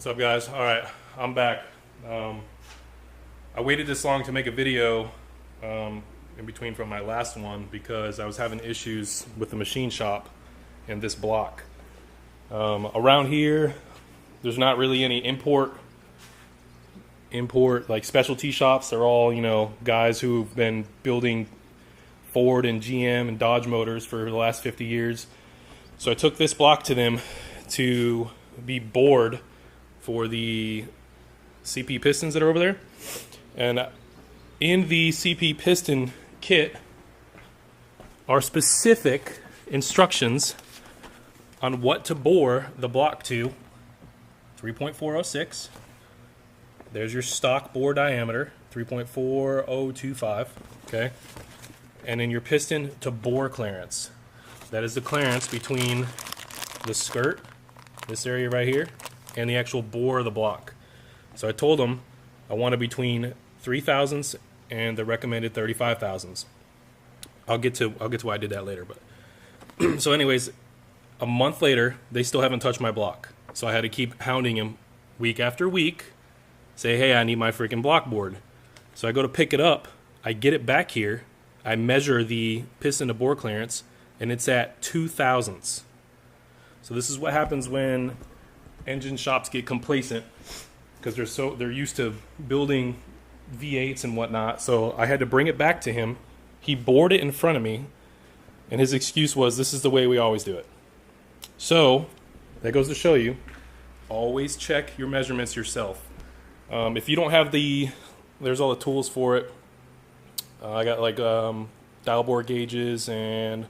What's up, guys? All right, I'm back. I waited this long to make a video in between from my last one because I was having issues with the machine shop and this block. Around here, there's not really any import like specialty shops. They're all, you know, guys who've been building Ford and GM and Dodge motors for the last 50 years. So I took this block to them to be bored for the CP pistons that are over there. And in the CP piston kit are specific instructions on what to bore the block to. 3.406. There's your stock bore diameter, 3.4025, okay? And then your piston to bore clearance. That is the clearance between the skirt, this area right here, and the actual bore of the block. So I told them I want it between 3 thousandths and the recommended 35 thousandths. I'll get to why I did that later. But so anyways, a month later, they still haven't touched my block. So I had to keep hounding him week after week, say, hey, I need my freaking block board. So I go to pick it up, I get it back here, I measure the piston to bore clearance, and it's at 2 thousandths. So this is what happens when engine shops get complacent, because they're used to building V8s and whatnot. So I had to bring it back to him. He bored it in front of me, and his excuse was, this is the way we always do it. So that goes to show you, always check your measurements yourself. If you don't have there's all the tools for it. I got like dial bore gauges and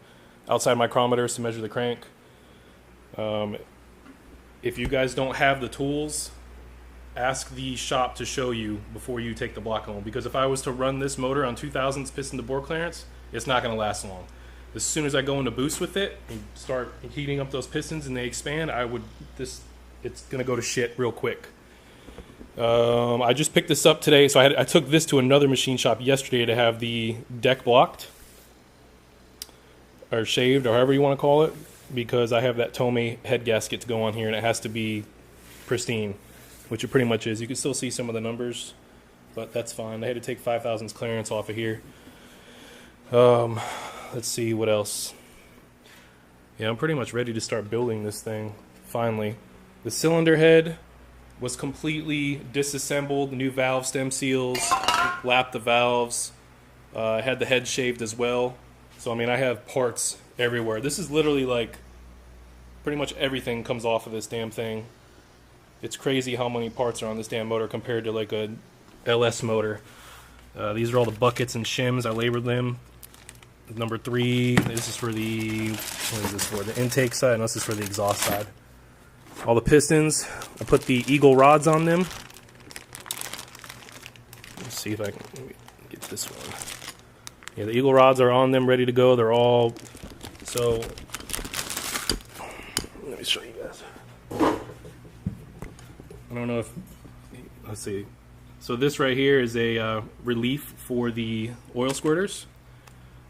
outside micrometers to measure the crank. If you guys don't have the tools, ask the shop to show you before you take the block home. Because if I was to run this motor on 2 thousandths piston to bore clearance, it's not going to last long. As soon as I go into boost with it and start heating up those pistons and they expand, it's going to go to shit real quick. I just picked this up today, so I took this to another machine shop yesterday to have the deck blocked or shaved, or however you want to call it, because I have that Tomei head gasket to go on here and it has to be pristine, which it pretty much is. You can still see some of the numbers, but that's fine. I had to take 5 thousandths clearance off of here. Let's see what else. Yeah, I'm pretty much ready to start building this thing finally. The cylinder head was completely disassembled, new valve stem seals, lapped the valves, had the head shaved as well. So I mean, I have parts everywhere. This is literally like pretty much everything comes off of this damn thing. It's crazy how many parts are on this damn motor compared to like a LS motor. These are all the buckets and shims. I labeled them. Number 3, this is for the, what is this for? The intake side, and this is for the exhaust side. All the pistons, I put the Eagle rods on them. Let's see if I can get this one. Yeah, the Eagle rods are on them, ready to go. They're all, so, let me show you guys. I don't know if, let's see. So this right here is a relief for the oil squirters.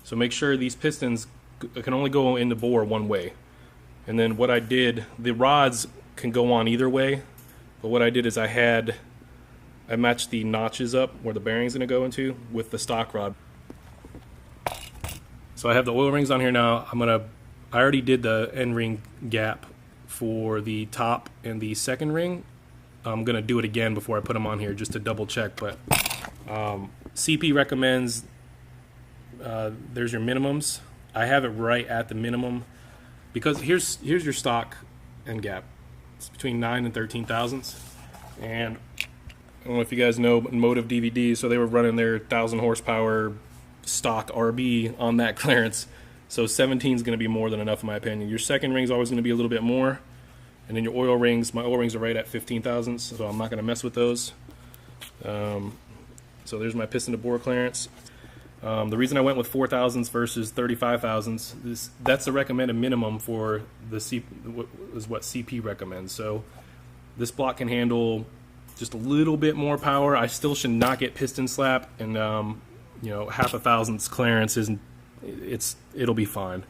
So make sure these pistons can only go in the bore one way. And then what I did, the rods can go on either way, but what I did is I matched the notches up where the bearing's gonna go into with the stock rod. So I have the oil rings on here now. I already did the end ring gap for the top and the second ring. I'm gonna do it again before I put them on here just to double check, but CP recommends there's your minimums. I have it right at the minimum because here's your stock end gap. It's between 9 and 13 thousandths. And I don't know if you guys know Motive DVD, so they were running their 1,000 horsepower stock RB on that clearance. So 17 is going to be more than enough in my opinion. Your second ring is always going to be a little bit more. And then your oil rings, my oil rings are right at 15 thousandths, so I'm not going to mess with those. So there's my piston to bore clearance. The reason I went with 4 thousandths versus 35 thousandths, that's the recommended minimum for the is what CP recommends. So this block can handle just a little bit more power. I still should not get piston slap, and you know, 0.5 thousandths clearance it'll be fine.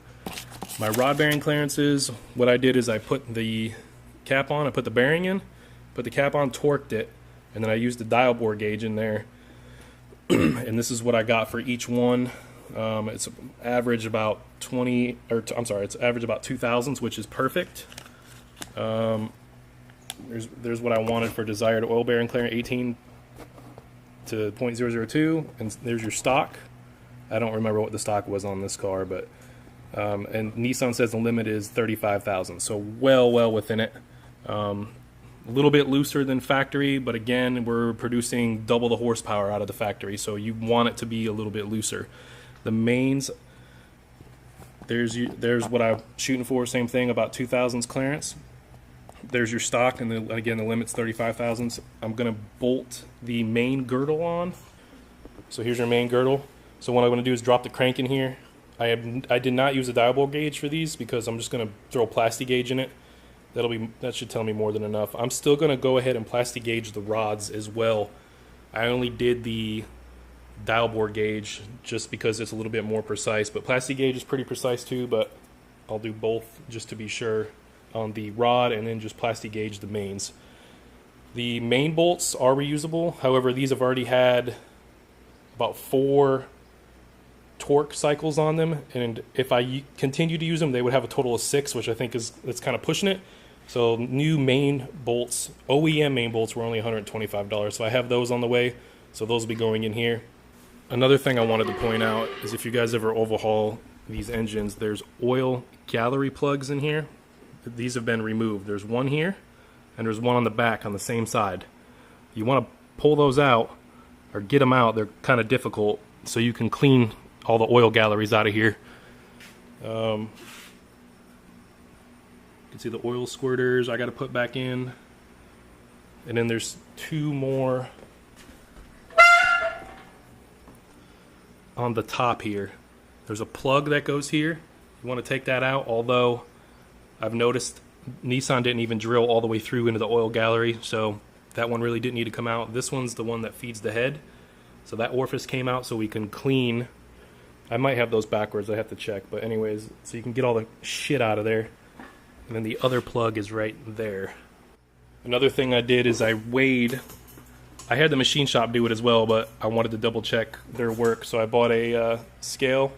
My rod bearing clearances, what I did is I put the cap on, I put the bearing in, put the cap on, torqued it, and then I used the dial bore gauge in there. And this is what I got for each one. It's average about it's average about 2,000s, which is perfect. There's what I wanted for desired oil bearing clearance, 18 to 0.002, and there's your stock. I don't remember what the stock was on this car, but and Nissan says the limit is 35,000, so well within it. A little bit looser than factory, but again, we're producing double the horsepower out of the factory, so you want it to be a little bit looser. The mains, there's what I'm shooting for, same thing, about 2,000s clearance. There's your stock, and then again, the limit's 35,000s. I'm gonna bolt the main girdle on. So here's your main girdle. So what I'm gonna do is drop the crank in here. I did not use a dial bore gauge for these because I'm just gonna throw a plastic gauge in it. That should tell me more than enough. I'm still gonna go ahead and plastic gauge the rods as well. I only did the dial bore gauge just because it's a little bit more precise, but plastic gauge is pretty precise too, but I'll do both just to be sure on the rod, and then just plastic gauge the mains. The main bolts are reusable, however these have already had about 4 torque cycles on them, and if I continue to use them they would have a total of 6, which I think that's kind of pushing it. So new main bolts, OEM main bolts, were only $125, so I have those on the way, so those will be going in here. Another thing I wanted to point out is if you guys ever overhaul these engines, there's oil gallery plugs in here. These have been removed. There's one here, and there's one on the back on the same side. You want to pull those out, or get them out. They're kind of difficult, so you can clean all the oil galleries out of here. You can see the oil squirters I got to put back in. And then there's 2 more on the top here. There's a plug that goes here. You want to take that out, although I've noticed Nissan didn't even drill all the way through into the oil gallery, so that one really didn't need to come out. This one's the one that feeds the head, so that orifice came out so we can clean. I might have those backwards, I have to check, but anyways, so you can get all the shit out of there. And then the other plug is right there. Another thing I did is I weighed. I had the machine shop do it as well, but I wanted to double check their work, so I bought a scale.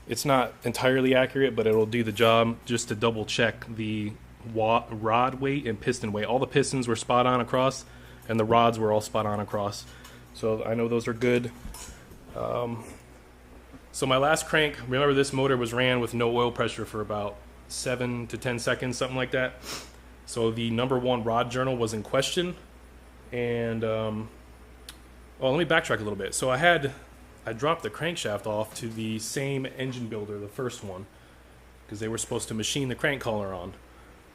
It's not entirely accurate, but it'll do the job, just to double check the rod weight and piston weight. All the pistons were spot on across, and the rods were all spot on across. So I know those are good. So my last crank, remember this motor was ran with no oil pressure for about 7 to 10 seconds, something like that. So the #1 rod journal was in question. And, well, let me backtrack a little bit. So I dropped the crankshaft off to the same engine builder, the first one, because they were supposed to machine the crank collar on.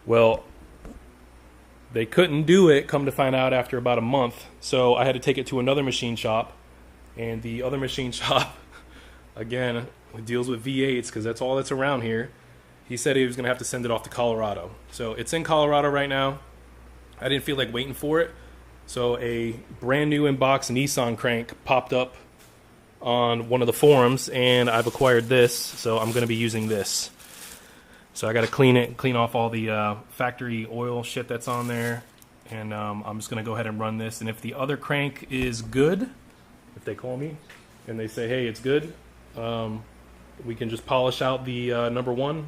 Well, they couldn't do it, come to find out, after about a month. So I had to take it to another machine shop, and the other machine shop, again, deals with V8s because that's all that's around here. He said he was going to have to send it off to Colorado. So it's in Colorado right now. I didn't feel like waiting for it. So a brand new in-box Nissan crank popped up on one of the forums, and I've acquired this, so I'm going to be using this. So I got to clean it, clean off all the factory oil shit that's on there, and I'm just going to go ahead and run this. And if the other crank is good, if they call me and they say, hey, it's good, we can just polish out the #1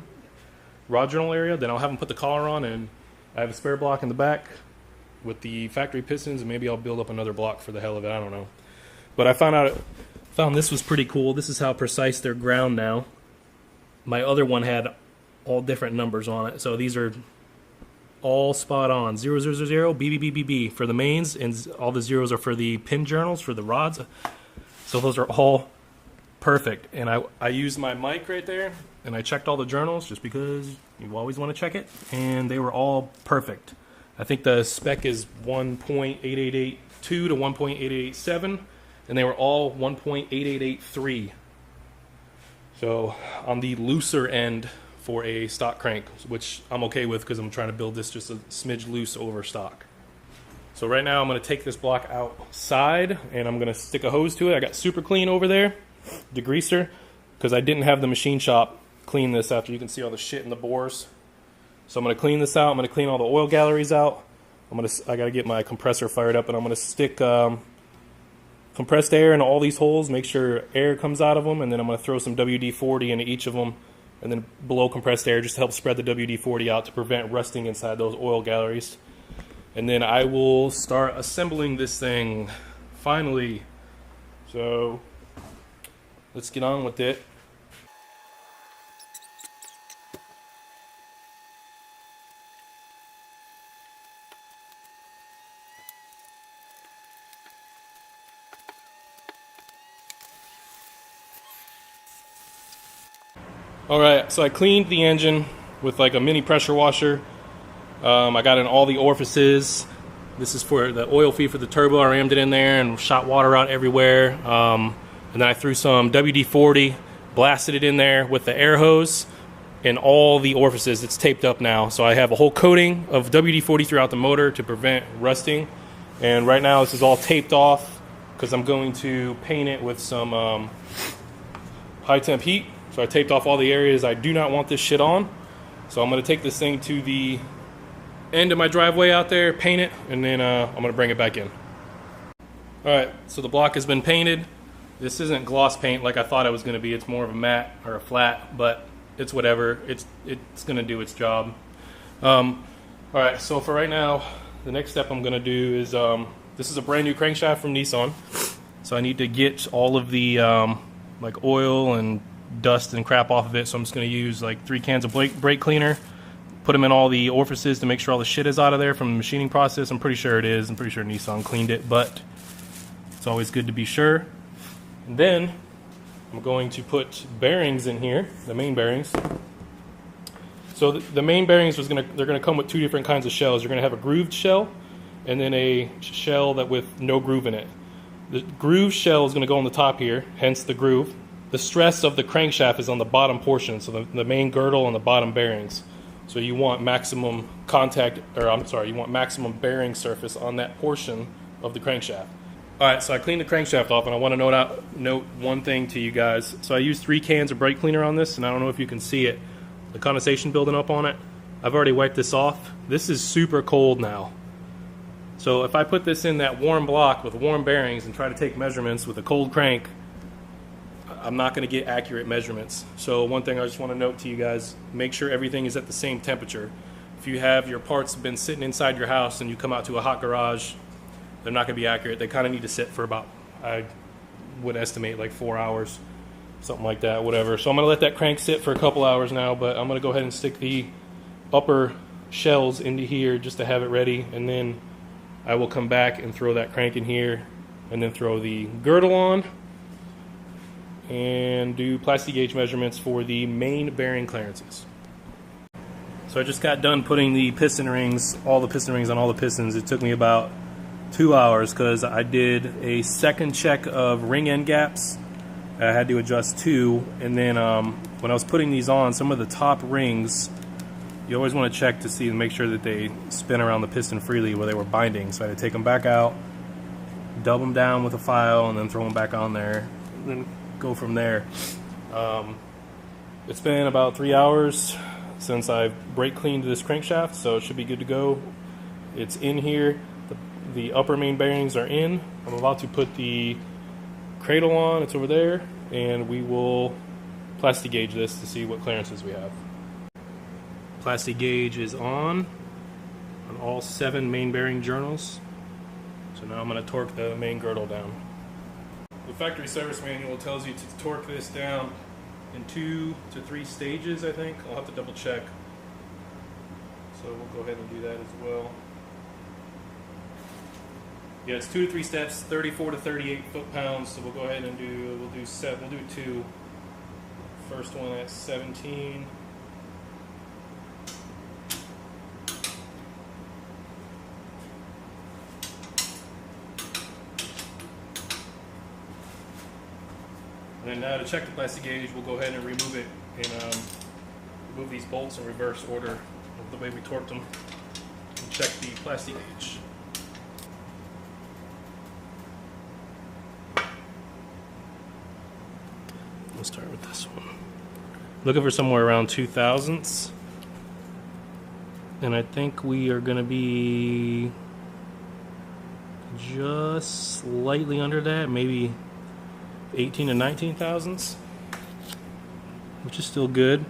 rod journal area. Then I'll have them put the collar on, and I have a spare block in the back with the factory pistons, and maybe I'll build up another block for the hell of it. I don't know. But I found this was pretty cool. This is how precise they're ground now. My other one had all different numbers on it, so these are all spot on. 0000, BBBBB for the mains, and all the zeros are for the pin journals for the rods. So those are all perfect. And I used my mic right there, and I checked all the journals just because you always want to check it, and they were all perfect. I think the spec is 1.8882 to 1.8887, and they were all 1.8883. So on the looser end for a stock crank, which I'm okay with because I'm trying to build this just a smidge loose over stock. So right now I'm going to take this block outside, and I'm going to stick a hose to it. I got Super Clean over there, degreaser, because I didn't have the machine shop clean this after. You can see all the shit in the bores. So I'm going to clean this out. I'm going to clean all the oil galleries out. I gotta get my compressor fired up, and I'm gonna stick compressed air in all these holes, make sure air comes out of them, and then I'm gonna throw some WD-40 into each of them, and then below compressed air just to help spread the WD-40 out to prevent rusting inside those oil galleries. And then I will start assembling this thing finally. So let's get on with it. Alright, so I cleaned the engine with like a mini pressure washer. I got in all the orifices. This is for the oil feed for the turbo. I rammed it in there and shot water out everywhere. And then I threw some WD-40, blasted it in there with the air hose in all the orifices. It's taped up now. So I have a whole coating of WD-40 throughout the motor to prevent rusting. And right now this is all taped off because I'm going to paint it with some high temp heat. So I taped off all the areas I do not want this shit on. So I'm going to take this thing to the end of my driveway out there, paint it, and then I'm going to bring it back in. Alright, so the block has been painted. This isn't gloss paint like I thought it was going to be. It's more of a matte or a flat, but it's whatever. It's going to do its job. Alright, so for right now, the next step I'm going to do is, this is a brand new crankshaft from Nissan. So I need to get all of the like oil and dust and crap off of it. So I'm just going to use like 3 cans of brake cleaner, put them in all the orifices to make sure all the shit is out of there from the machining process. I'm pretty sure it is. I'm pretty sure Nissan cleaned it, but it's always good to be sure. And then I'm going to put bearings in here, the main bearings. So the main bearings they're gonna come with 2 different kinds of shells. You're gonna have a grooved shell and then a shell with no groove in it. The groove shell is gonna go on the top here, hence the groove. The stress of the crankshaft is on the bottom portion, so the main girdle and the bottom bearings. So you want maximum you want maximum bearing surface on that portion of the crankshaft. Alright, so I cleaned the crankshaft off, and I want to note one thing to you guys. So I used 3 cans of brake cleaner on this, and I don't know if you can see it. The condensation building up on it. I've already wiped this off. This is super cold now. So if I put this in that warm block with warm bearings and try to take measurements with a cold crank, I'm not going to get accurate measurements. So one thing I just want to note to you guys, make sure everything is at the same temperature. If you have your parts been sitting inside your house and you come out to a hot garage, they're not going to be accurate. They kind of need to sit for about, I would estimate like 4 hours, something like that, whatever. So I'm going to let that crank sit for a couple hours now, but I'm going to go ahead and stick the upper shells into here just to have it ready, and then I will come back and throw that crank in here and then throw the girdle on and do plastic gauge measurements for the main bearing clearances. So I just got done putting the piston rings, all the piston rings on all the pistons. It took me about 2 hours because I did a second check of ring end gaps. I had to adjust 2, and then when I was putting these on, some of the top rings, you always want to check to see and make sure that they spin around the piston freely where they were binding. So I had to take them back out, dub them down with a file, and then throw them back on there, and then go from there. It's been about 3 hours since I've brake cleaned this crankshaft, so it should be good to go. It's in here. The upper main bearings are in. I'm about to put the cradle on. It's over there, and we will plastic gauge this to see what clearances we have. Plastic gauge is on all 7 main bearing journals. So now I'm going to torque the main girdle down. The factory service manual tells you to torque this down in 2 to 3 stages, I think. I'll have to double check. So we'll go ahead and do that as well. Yeah, it's 2 to 3 steps, 34 to 38 foot-pounds. So we'll go ahead and we'll do 2. First one at 17. And then now to check the plastic gauge, we'll go ahead and remove it and remove these bolts in reverse order of the way we torqued them, and check the plastic gauge. We'll start with this one. Looking for somewhere around 2 thousandths. And I think we are going to be just slightly under that, maybe 18 to 19 thousandths, which is still good.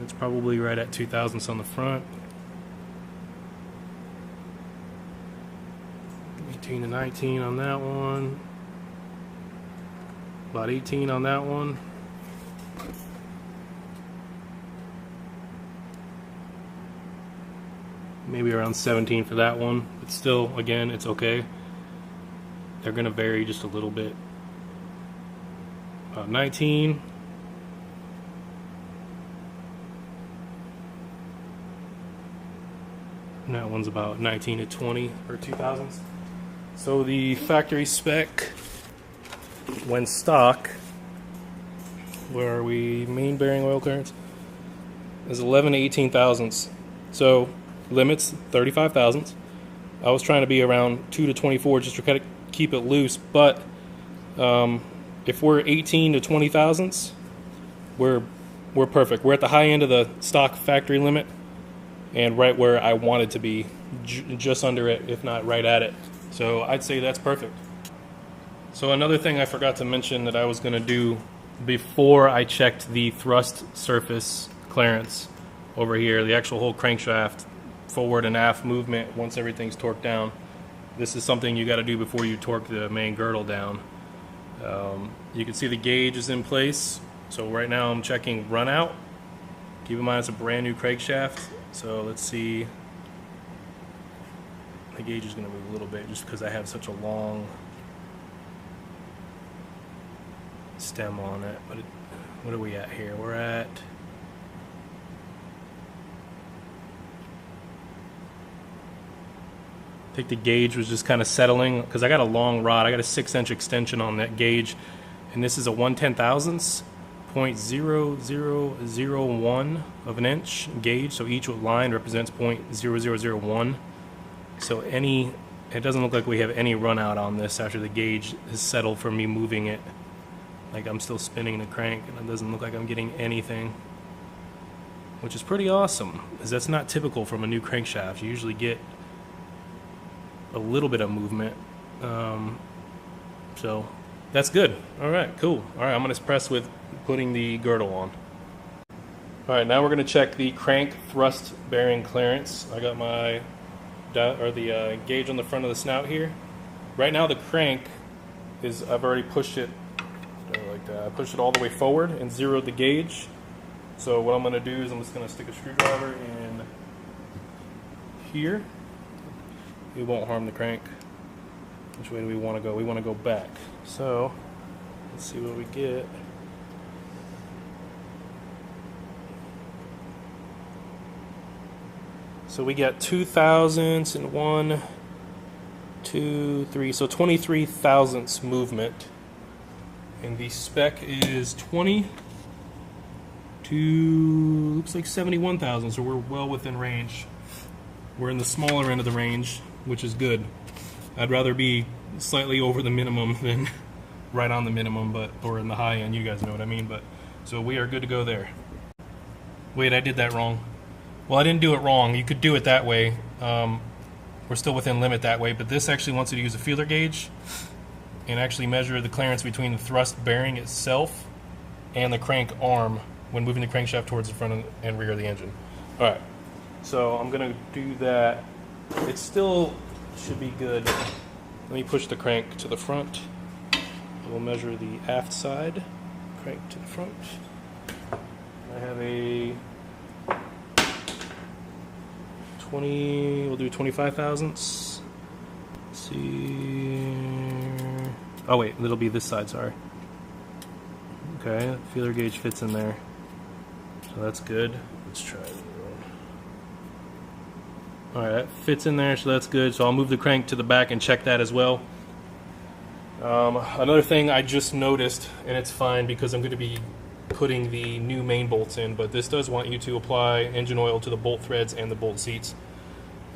It's probably right at 2 thousandths on the front. 18 to 19 on that one. About 18 on that one. Maybe around 17 for that one. But still, again, it's okay. They're going to vary just a little bit. About 19. And that one's about 19 to 20 or 2000s. So the factory spec, when stock, where are we? Main bearing oil clearance is 11 to 18 thousandths. So limits 35 thousandths. I was trying to be around 2 to 24 just to kind of keep it loose, but if we're 18 to 20 thousandths, we're perfect. We're at the high end of the stock factory limit and right where I wanted to be, just under it, if not right at it. So I'd say that's perfect. So another thing I forgot to mention that I was going to do before I checked the thrust surface clearance over here, the actual whole crankshaft forward and aft movement once everything's torqued down. This is something you got to do before you torque the main girdle down. You can see the gauge is in place. So right now I'm checking run out. Keep in mind it's a brand new crankshaft. So let's see. The gauge is going to move a little bit just because I have such a long stem on it. But what are we at here? We're at I think the gauge was just kind of settling because I got a long rod. I got a 6-inch extension on that gauge, and this is a 1/10 thousandths, 0.0001 of an inch gauge. So each line represents 0.0001. So it doesn't look like we have any run out on this after the gauge has settled for me moving it. Like I'm still spinning the crank, and it doesn't look like I'm getting anything, which is pretty awesome because that's not typical from a new crankshaft. You usually get a little bit of movement, so that's good. All right, cool. All right, I'm going to press with putting the girdle on. All right, now we're going to check the crank thrust bearing clearance. I got my gauge on the front of the snout here. Right now the crank is, I've already pushed it like that. I pushed it all the way forward and zeroed the gauge. So what I'm going to do is I'm just going to stick a screwdriver in here. It won't harm the crank. Which way do we want to go? We want to go back. So let's see what we get. So we got 2 thousandths and 1, 2, 3, so 23 thousandths movement. And the spec is 20 to, looks like 71 thousandths, so we're well within range. We're in the smaller end of the range, which is good. I'd rather be slightly over the minimum than right on the minimum, or in the high end, you guys know what I mean. But so we are good to go there. Wait, I did that wrong. Well, I didn't do it wrong. You could do it that way. We're still within limit that way, but this actually wants you to use a feeler gauge and actually measure the clearance between the thrust bearing itself and the crank arm when moving the crankshaft towards the front and rear of the engine. All right, so I'm going to do that. It still should be good. Let me push the crank to the front. We'll measure the aft side. Crank to the front. I have a 20, we'll do 25 thousandths. Let's see. Oh wait, it'll be this side, sorry. Okay, feeler gauge fits in there. So that's good. Let's try it. Alright, that fits in there, so that's good. So I'll move the crank to the back and check that as well. Another thing I just noticed, and it's fine because I'm going to be putting the new main bolts in, but this does want you to apply engine oil to the bolt threads and the bolt seats.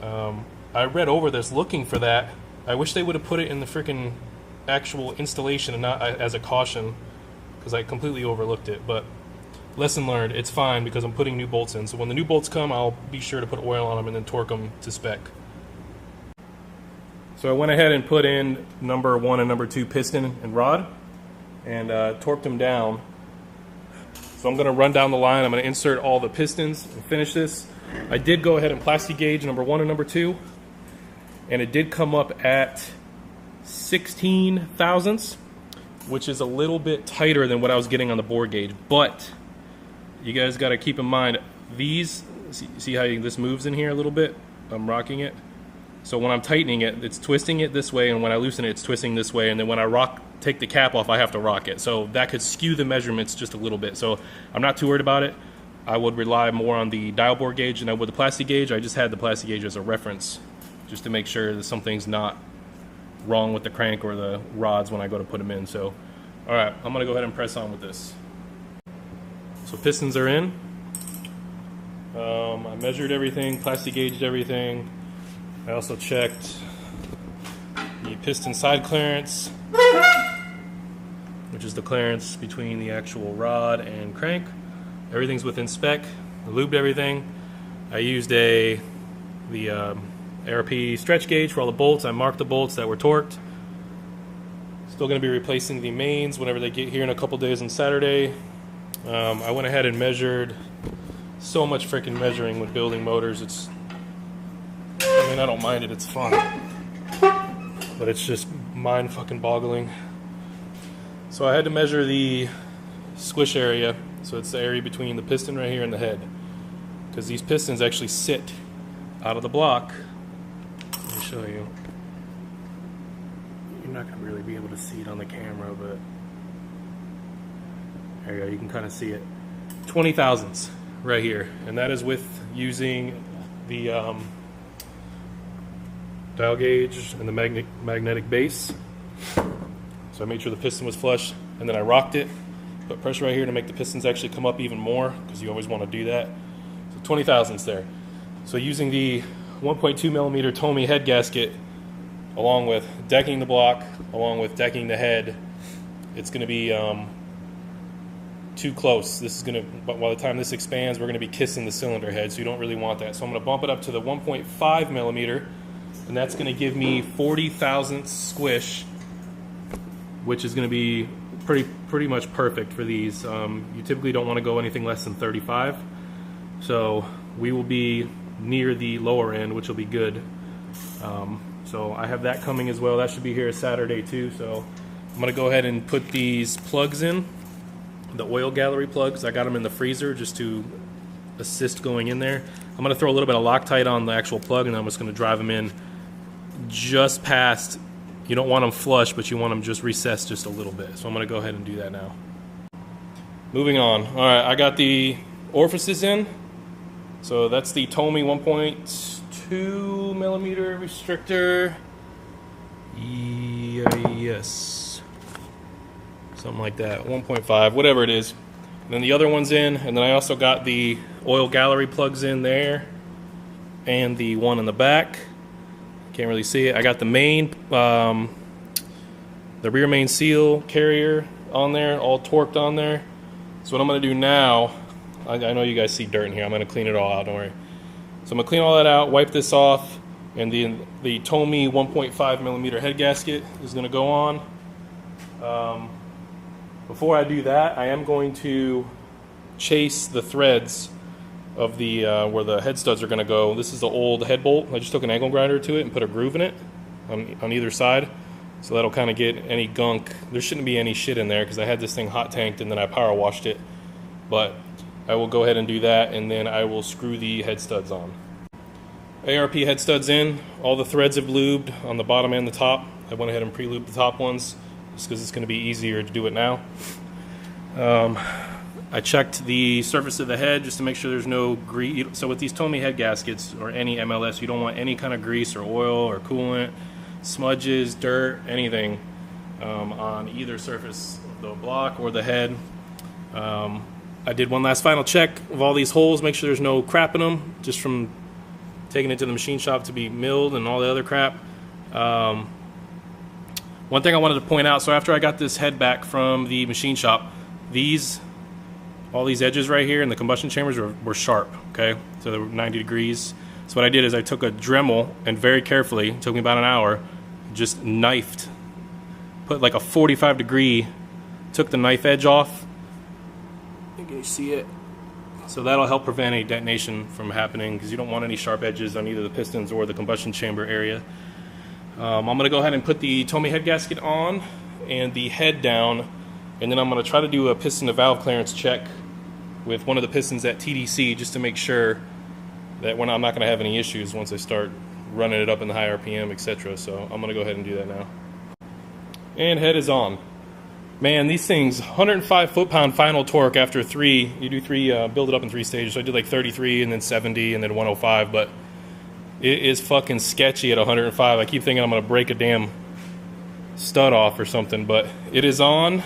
I read over this looking for that. I wish they would have put it in the freaking actual installation and not as a caution, because I completely overlooked it. But lesson learned, it's fine because I'm putting new bolts in. So when the new bolts come, I'll be sure to put oil on them and then torque them to spec. So I went ahead and put in number 1 and number 2 piston and rod and torqued them down. So I'm going to run down the line. I'm going to insert all the pistons and finish this. I did go ahead and plastic gauge number 1 and number 2, and it did come up at 16 thousandths, which is a little bit tighter than what I was getting on the bore gauge. But you guys got to keep in mind, these, see how this moves in here a little bit? I'm rocking it. So when I'm tightening it, it's twisting it this way, and when I loosen it, it's twisting this way, and then when I take the cap off, I have to rock it. So that could skew the measurements just a little bit. So I'm not too worried about it. I would rely more on the dial bore gauge than I would the plastic gauge. I just had the plastic gauge as a reference, just to make sure that something's not wrong with the crank or the rods when I go to put them in. So, all right, I'm gonna go ahead and press on with this. So pistons are in. I measured everything, plastic gauged everything. I also checked the piston side clearance, which is the clearance between the actual rod and crank. Everything's within spec. I lubed everything. I used the ARP stretch gauge for all the bolts. I marked the bolts that were torqued. Still going to be replacing the mains whenever they get here in a couple days on Saturday. I went ahead and measured. So much freaking measuring with building motors. I mean, I don't mind it, it's fun, but it's just mind fucking boggling. So I had to measure the squish area, so it's the area between the piston right here and the head, because these pistons actually sit out of the block. Let me show you. You're not going to really be able to see it on the camera, but there you go, you can kind of see it. 20 thousandths right here, and that is with using the dial gauge and the magnetic base. So I made sure the piston was flush, and then I rocked it, put pressure right here to make the pistons actually come up even more, because you always want to do that. So 20 thousandths there. So using the 1.2 millimeter Tomy head gasket, along with decking the block, along with decking the head, it's going to be too close. This is going to, but by the time this expands, we're going to be kissing the cylinder head, so you don't really want that. So I'm going to bump it up to the 1.5 millimeter, and that's going to give me 40 thousandths squish, which is going to be pretty much perfect for these. You typically don't want to go anything less than 35, so we will be near the lower end, which will be good. So I have that coming as well. That should be here Saturday too. So I'm going to go ahead and put these plugs in, the oil gallery plugs. I got them in the freezer just to assist going in there. I'm going to throw a little bit of Loctite on the actual plug, and I'm just going to drive them in just past. You don't want them flush, but you want them just recessed just a little bit. So I'm going to go ahead and do that now. Moving on. All right, I got the orifices in. So that's the Tomy 1.2 millimeter restrictor. Yes. Something like that. 1.5, whatever it is. And then the other one's in. And then I also got the oil gallery plugs in there. And the one in the back. Can't really see it. I got the main, the rear main seal carrier on there, all torqued on there. So what I'm going to do now, I know you guys see dirt in here. I'm going to clean it all out, don't worry. So I'm going to clean all that out, wipe this off, and the Tomy 1.5 millimeter head gasket is going to go on. Before I do that, I am going to chase the threads of the where the head studs are going to go. This is the old head bolt. I just took an angle grinder to it and put a groove in it on either side, so that'll kind of get any gunk. There shouldn't be any shit in there because I had this thing hot tanked and then I power washed it, but I will go ahead and do that, and then I will screw the head studs on. ARP head studs in. All the threads have lubed on the bottom and the top. I went ahead and pre-lubed the top ones just because it's going to be easier to do it now. I checked the surface of the head just to make sure there's no grease. So with these Tomy head gaskets or any MLS, you don't want any kind of grease or oil or coolant, smudges, dirt, anything on either surface of the block or the head. I did one last final check of all these holes, make sure there's no crap in them, just from taking it to the machine shop to be milled and all the other crap. One thing I wanted to point out, so after I got this head back from the machine shop, these all these edges right here in the combustion chambers were sharp, okay? So they were 90 degrees. So what I did is I took a Dremel and very carefully, it took me about an hour, just knifed, put like a 45 degree, took the knife edge off. Can you see it? So that'll help prevent any detonation from happening, because you don't want any sharp edges on either the pistons or the combustion chamber area. I'm going to go ahead and put the Tomei head gasket on and the head down, and then I'm going to try to do a piston to valve clearance check with one of the pistons at TDC, just to make sure that I'm not going to have any issues once I start running it up in the high RPM, etc. So I'm going to go ahead and do that now. And head is on. Man, these things, 105 foot-pound final torque after 3. You do 3, build it up in 3 stages. So I did like 33 and then 70 and then 105, but it is fucking sketchy at 105. I keep thinking I'm going to break a damn stud off or something, but it is on.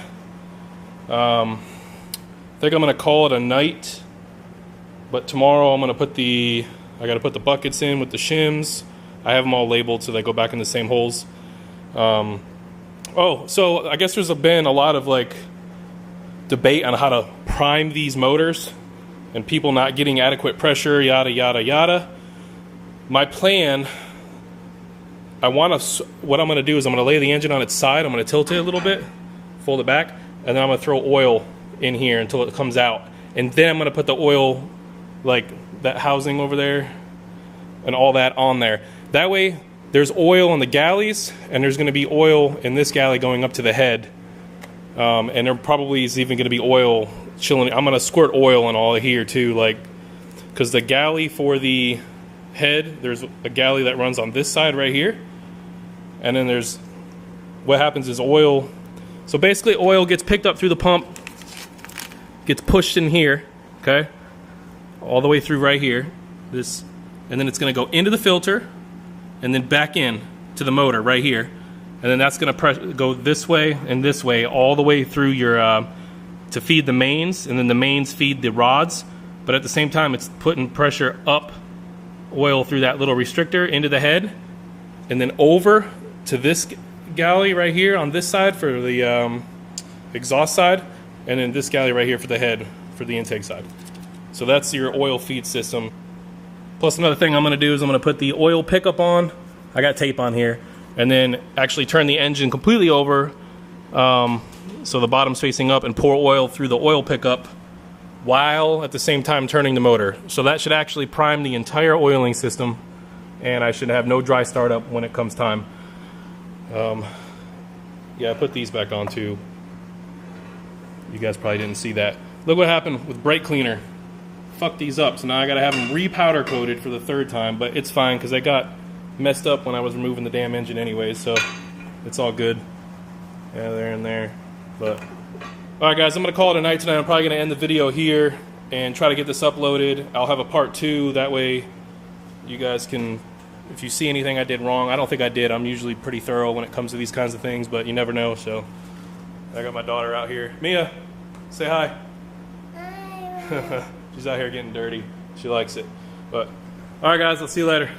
I think I'm going to call it a night, but tomorrow I'm going to put I got to put the buckets in with the shims. I have them all labeled so they go back in the same holes. Oh, so I guess there's been a lot of like debate on how to prime these motors and people not getting adequate pressure, yada yada yada. My plan, what I'm going to do is I'm going to lay the engine on its side. I'm going to tilt it a little bit, fold it back, and then I'm going to throw oil in here until it comes out. And then I'm going to put the oil, like that housing over there and all that on there. That way there's oil in the galleys, and there's going to be oil in this galley going up to the head. And there probably is even going to be oil chilling. I'm going to squirt oil in all here too, like, because the galley for the head, there's a galley that runs on this side right here. And then there's, what happens is oil, so basically oil gets picked up through the pump, gets pushed in here, okay, all the way through right here, this, and then it's going to go into the filter, and then back in to the motor right here, and then that's going to go this way and this way all the way through your to feed the mains, and then the mains feed the rods. But at the same time, it's putting pressure up, oil through that little restrictor into the head, and then over to this galley right here on this side for the exhaust side, and then this galley right here for the head for the intake side. So that's your oil feed system. Plus another thing I'm going to do is I'm going to put the oil pickup on. I got tape on here. And then actually turn the engine completely over so the bottom's facing up, and pour oil through the oil pickup while at the same time turning the motor. So that should actually prime the entire oiling system, and I should have no dry startup when it comes time. Yeah, I put these back on too. You guys probably didn't see that. Look what happened with brake cleaner. Fuck these up, so now I gotta have them re-powder coated for the 3rd time, but it's fine because they got messed up when I was removing the damn engine anyways, so it's all good. Yeah, they're in there. But alright guys, I'm gonna call it a night tonight. I'm probably gonna end the video here and try to get this uploaded. I'll have a part 2, that way you guys can, if you see anything I did wrong, I don't think I did. I'm usually pretty thorough when it comes to these kinds of things, but you never know. So I got my daughter out here. Mia, say hi. Hi. She's out here getting dirty. She likes it. But all right guys, I'll see you later.